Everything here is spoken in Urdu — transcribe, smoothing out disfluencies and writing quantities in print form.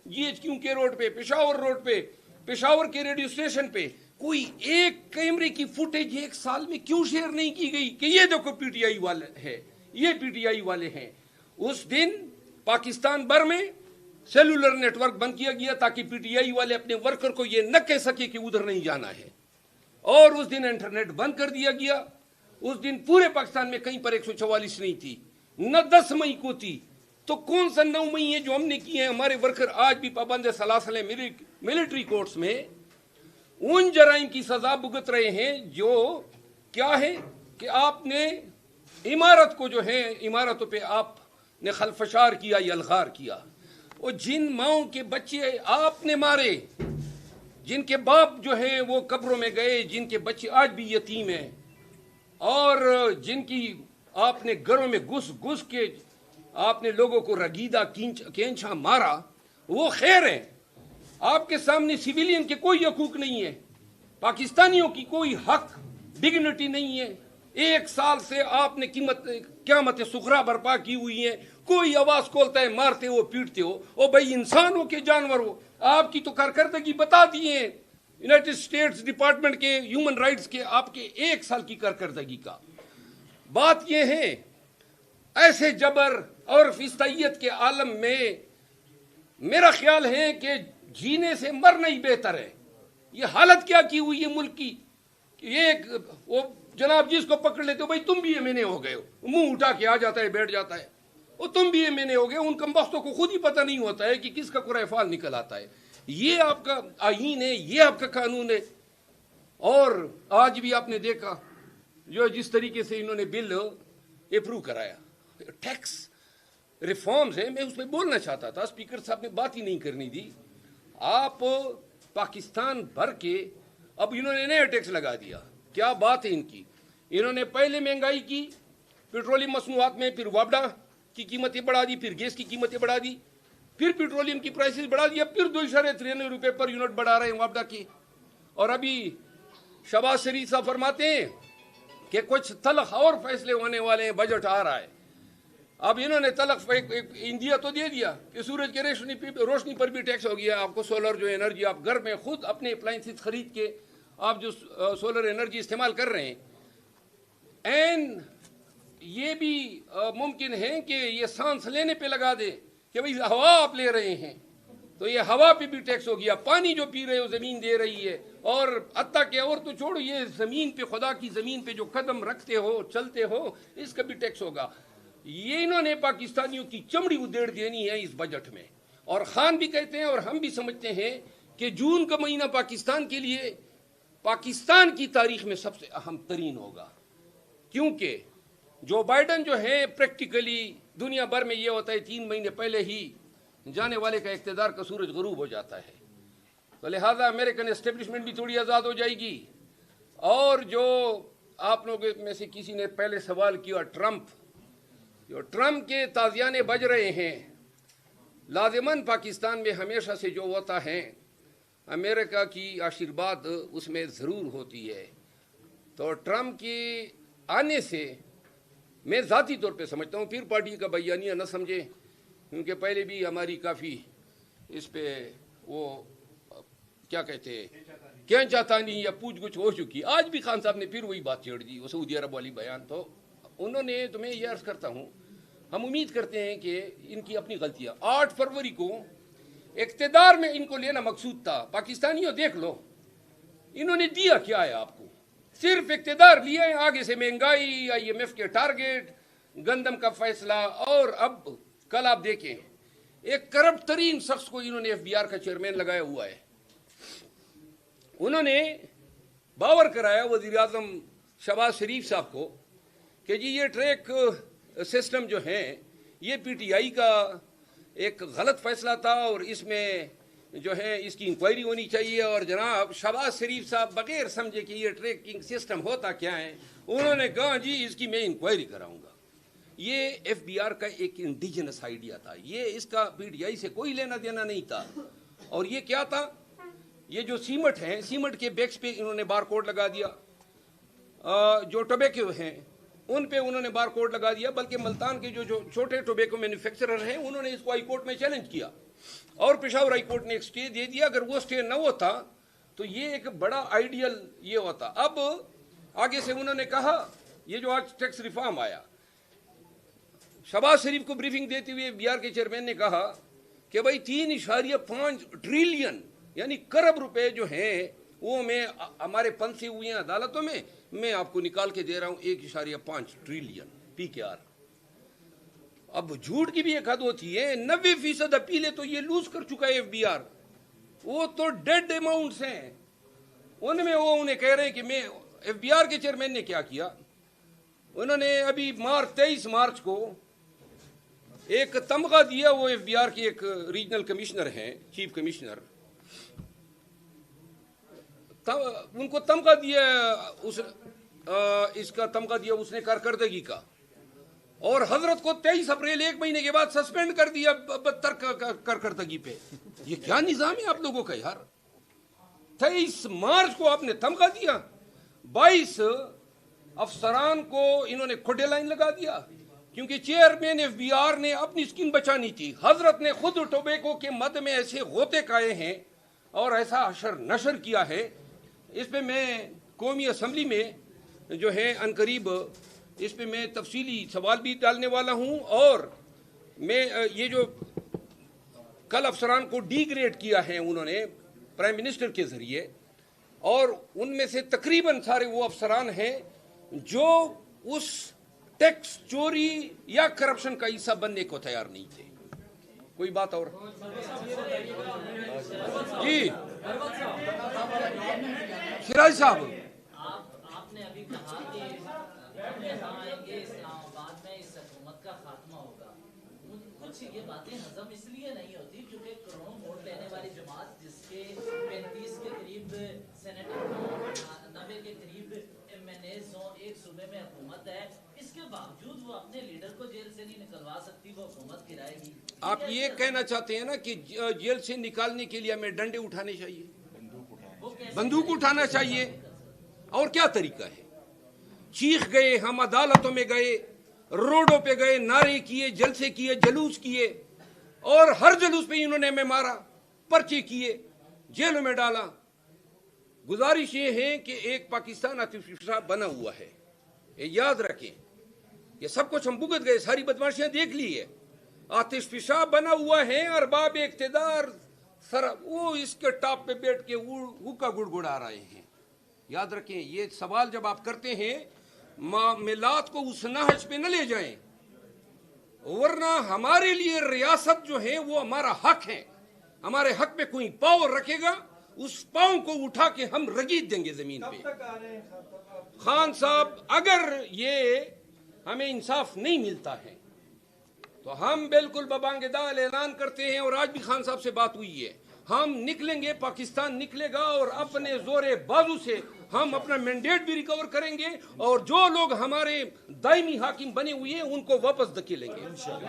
GHQ کے روڈ پہ, پشاور روڈ پہ, پشاور کے ریڈیو اسٹیشن پہ کوئی ایک کیمرے کی فوٹیج ایک سال میں کیوں شیئر نہیں کی گئی کہ یہ دیکھو پی ٹی آئی والے ہے, یہ پی ٹی آئی والے ہیں. اس دن پاکستان بھر میں سیلولر نیٹ ورک بند کیا گیا تاکہ پی ٹی آئی والے اپنے ورکر کو یہ نہ کہہ سکے کہ ادھر نہیں جانا ہے, اور اس دن انٹرنیٹ بند کر دیا گیا. اس دن پورے پاکستان میں کہیں پر 144 نہیں تھی, نہ 10 مئی کو تھی. تو کون سا 9 مئی ہے جو ہم نے کیے ہیں؟ ہمارے ورکر آج بھی پابند سلاسل ہیں ملٹری کورٹس میں, ان جرائم کی سزا بھگت رہے ہیں جو کیا ہے کہ آپ نے عمارت کو جو ہے عمارتوں پہ آپ نے خلفشار کیا یا الغار کیا. اور جن ماؤں کے بچے آپ نے مارے, جن کے باپ جو ہیں وہ قبروں میں گئے, جن کے بچے آج بھی یتیم ہیں, اور جن کی آپ نے گھروں میں گھس کے آپ نے لوگوں کو رگیدہ کینچا مارا, وہ خیر ہیں. آپ کے سامنے سویلین کے کوئی حقوق نہیں ہے, پاکستانیوں کی کوئی حق ڈگنیٹی نہیں ہے. ایک سال سے آپ نے قیامت سغرا برپا کی ہوئی ہیں. کوئی آواز کھولتا ہے مارتے ہو پیٹتے ہو. او بھائی انسان ہو کہ جانور ہو؟ آپ کی تو کارکردگی بتا دی ہے یونائٹڈ اسٹیٹس ڈپارٹمنٹ کے ہیومن رائٹس کے, آپ کے ایک سال کی کارکردگی کا. بات یہ ہے ایسے جبر اور فستائیت کے عالم میں میرا خیال ہے کہ جینے سے مرنا ہی بہتر ہے. یہ حالت کیا کی ہوئی ہے ملک کی, ایک وہ جناب جس کو پکڑ لیتے ہو بھائی تم بھی ایم این اے ہو گئے ہو, منہ اٹھا کے آ جاتا ہے بیٹھ جاتا ہے, وہ تم بھی ایم این اے ہو گئے. ان کمبختوں کو خود ہی پتہ نہیں ہوتا ہے کہ کس کا قرآن فعال نکل آتا ہے. یہ آپ کا آئین ہے, یہ آپ کا قانون ہے. اور آج بھی آپ نے دیکھا جو جس طریقے سے انہوں نے بل اپروو کرایا, ٹیکس ریفارمز ہیں, میں اس پہ بولنا چاہتا تھا, اسپیکر صاحب نے بات ہی نہیں کرنی دی. آپ پاکستان بھر کے اب انہوں نے نیا ٹیکس لگا دیا. کیا بات ہے ان کی. انہوں نے پہلے مہنگائی کی پیٹرولیم مصنوعات میں, پھر وابڈا کی قیمتیں بڑھا دی, پھر گیس کی قیمتیں بڑھا دی, پھر پیٹرولیم کی پرائسز بڑھا دیا, پھر 2.93 روپے پر یونٹ بڑھا رہے ہیں وابڈا کی. اور ابھی شہباز شریف صاحب فرماتے ہیں کہ کچھ تلخ اور فیصلے ہونے والے ہیں, بجٹ آ رہا ہے. اب انہوں نے تلخ انڈیا تو دے دیا کہ سورج کی روشنی پر بھی ٹیکس ہو گیا. آپ کو سولر جو انرجی آپ گھر میں خود اپنے اپلائنسز خرید کے آپ جو سولر انرجی استعمال کر رہے ہیں, این یہ بھی ممکن ہے کہ یہ سانس لینے پہ لگا دے کہ بھئی ہوا آپ لے رہے ہیں تو یہ ہوا پہ بھی ٹیکس ہو گیا. پانی جو پی رہے ہو زمین دے رہی ہے, اور حتیٰ کہ اور تو چھوڑو, یہ زمین پہ خدا کی زمین پہ جو قدم رکھتے ہو چلتے ہو اس کا بھی ٹیکس ہوگا. یہ انہوں نے پاکستانیوں کی چمڑی ادھیڑ دینی ہے اس بجٹ میں. اور خان بھی کہتے ہیں اور ہم بھی سمجھتے ہیں کہ جون کا مہینہ پاکستان کے لیے پاکستان کی تاریخ میں سب سے اہم ترین ہوگا, کیونکہ جو بائیڈن جو ہے پریکٹیکلی دنیا بھر میں یہ ہوتا ہے 3 مہینے پہلے ہی جانے والے کا اقتدار کا سورج غروب ہو جاتا ہے. تو لہذا امریکن اسٹیبلشمنٹ بھی تھوڑی آزاد ہو جائے گی. اور جو آپ لوگوں میں سے کسی نے پہلے سوال کیا, ٹرمپ کے تازیانے بج رہے ہیں, لازماً پاکستان میں ہمیشہ سے جو ہوتا ہے امریکہ کی آشیرواد اس میں ضرور ہوتی ہے. تو ٹرمپ کے آنے سے میں ذاتی طور پہ سمجھتا ہوں, پھر پارٹی کا بیانیہ نہ سمجھے, کیونکہ پہلے بھی ہماری کافی اس پہ وہ کیا کہتے کیا چاہتا نہیں یا پوچھ گچھ ہو چکی. آج بھی خان صاحب نے پھر وہی بات چھیڑ دی, وہ سعودی عرب والی بیان. تو انہوں نے, تو میں یہ عرض کرتا ہوں, ہم امید کرتے ہیں کہ ان کی اپنی غلطیاں. 8 فروری کو اقتدار میں ان کو لینا مقصود تھا. پاکستانیوں دیکھ لو انہوں نے دیا کیا ہے آپ کو, صرف اقتدار لیا ہے. آگے سے مہنگائی, IMF کے ٹارگیٹ, گندم کا فیصلہ, اور اب کل آپ دیکھیں ایک کرپٹ ترین شخص کو انہوں نے FBR کا چیئرمین لگایا ہوا ہے. انہوں نے باور کرایا وزیر اعظم شہباز شریف صاحب کو کہ جی یہ ٹریک سسٹم جو ہیں یہ PTI کا ایک غلط فیصلہ تھا, اور اس میں جو ہے اس کی انکوائری ہونی چاہیے. اور جناب شہباز شریف صاحب بغیر سمجھے کہ یہ ٹریکنگ سسٹم ہوتا کیا ہے, انہوں نے کہا جی اس کی میں انکوائری کراؤں گا. یہ FBR کا ایک انڈیجنس آئیڈیا تھا, یہ اس کا PTI سے کوئی لینا دینا نہیں تھا. اور یہ کیا تھا, یہ جو سیمٹ ہیں, سیمٹ کے بیگس پہ انہوں نے بار کوڈ لگا دیا, جو ٹوبیکو ہیں ان پہ انہوں نے بار کوڈ لگا دیا. بلکہ ملتان کے جو چھوٹے ٹوبیکو مینوفیکچرر ہیں انہوں نے اس کو ہائی کورٹ میں چیلنج کیا. اور پشاور ہائی کورٹ نے ایک سٹے دے دیا. اگر وہ سٹے نہ ہوتا تو یہ ایک بڑا آئیڈیل یہ ہوتا. اب آگے سے انہوں نے کہا یہ جو آج ٹیکس ریفارم آیا, شہباز شریف کو بریفنگ دیتے ہوئے بہار کے چیئرمین نے کہا کہ بھائی 3.5 ٹریلین یعنی کرب روپے جو ہیں وہ میں ہمارے پنسے ہوئے ہیں عدالتوں میں آپ کو نکال کے دے رہا ہوں 1.5 ٹریلین PKR. اب جھوٹ کی بھی ایک حد ہوتی ہے. 90% اپیلیں تو یہ لوز کر چکا ہے FBR. وہ تو ڈیڈ اماؤنٹس ہیں. ان میں وہ انہیں کہہ رہے ہیں کہ میں FBR کے چیئرمین نے کیا کیا, انہوں نے ابھی 23 مارچ کو ایک تمغہ دیا. وہ FBR کے ایک ریجنل کمشنر ہیں, چیف کمشنر, ان کو تمغہ دیا, اس کا تمغہ دیا اس نے کارکردگی کا, اور حضرت کو 23 اپریل 1 مہینے کے بعد سسپینڈ کر دیا بدتر کارکردگی پہ. یہ کیا نظام ہے آپ لوگوں کا یار؟ 23 مارچ کو آپ نے تمغہ دیا, 22 افسران کو انہوں نے کھڈے لائن لگا دیا کیونکہ چیئرمین FBR نے اپنی سکن بچانی تھی. حضرت نے خود ٹوبیکو کے مد میں ایسے غوطے کھائے ہیں اور ایسا حشر نشر کیا ہے. اس پہ میں قومی اسمبلی میں جو ہے عنقریب اس پہ میں تفصیلی سوال بھی ڈالنے والا ہوں. اور میں یہ جو کل افسران کو ڈی گریڈ کیا ہے انہوں نے پرائم منسٹر کے ذریعے, اور ان میں سے تقریباً سارے وہ افسران ہیں جو اس ٹیکس چوری یا کرپشن کا حصہ بننے کو تیار نہیں تھے. کوئی بات اور جی شراج صاحب, آپ نے ابھی کہا کہ یہاں آئیں گے اسلام آباد میں اس حکومت کا خاتمہ ہوگا. کچھ یہ باتیں ہضم اس لیے نہیں ہوتی کیونکہ کروڑوں ووٹ لینے والی جماعت جس کے 35 کے قریب سینیٹر ہوں, 90 کے قریب MNAs ہوں, ایک صوبے میں حکومت ہے, اس کے باوجود وہ اپنے لیڈر کو جیل سے نہیں نکلوا سکتی, وہ حکومت گرائے گی. آپ یہ کہنا چاہتے ہیں نا کہ جیل سے نکالنے کے لیے ہمیں ڈنڈے اٹھانے چاہیے, بندوق اٹھانا چاہیے, اور کیا طریقہ ہے؟ چیخ گئے, ہم عدالتوں میں گئے, روڈوں پہ گئے, نعرے کیے, جلسے کیے, جلوس کیے, اور ہر جلوس پہ انہوں نے ہمیں مارا, پرچے کیے, جیلوں میں ڈالا. گزارش یہ ہے کہ ایک پاکستان عاطف پیشہ بنا ہوا ہے, یہ یاد رکھیں. یہ سب کچھ ہم بھگت گئے, ساری بدماشیاں دیکھ لی ہے. آتش فشاں بنا ہوا ہے, ارباب اقتدار وہ اس کے ٹاپ پہ بیٹھ کے ہوکا گڑگڑا رہے ہیں. یاد رکھیں یہ سوال جب آپ کرتے ہیں معاملات کو اس نہج پہ نہ لے جائیں, ورنہ ہمارے لیے ریاست جو ہے وہ ہمارا حق ہے. ہمارے حق پہ کوئی پاؤں رکھے گا, اس پاؤں کو اٹھا کے ہم رگید دیں گے زمین پہ. خان صاحب اگر یہ ہمیں انصاف نہیں ملتا ہے تو ہم بالکل ببانگ دال اعلان کرتے ہیں, اور آج بھی خان صاحب سے بات ہوئی ہے, ہم نکلیں گے, پاکستان نکلے گا, اور اپنے زور بازو سے ہم اپنا مینڈیٹ بھی ریکور کریں گے, اور جو لوگ ہمارے دائمی حاکم بنے ہوئے ہیں ان کو واپس دھکیلیں گے انشاءاللہ.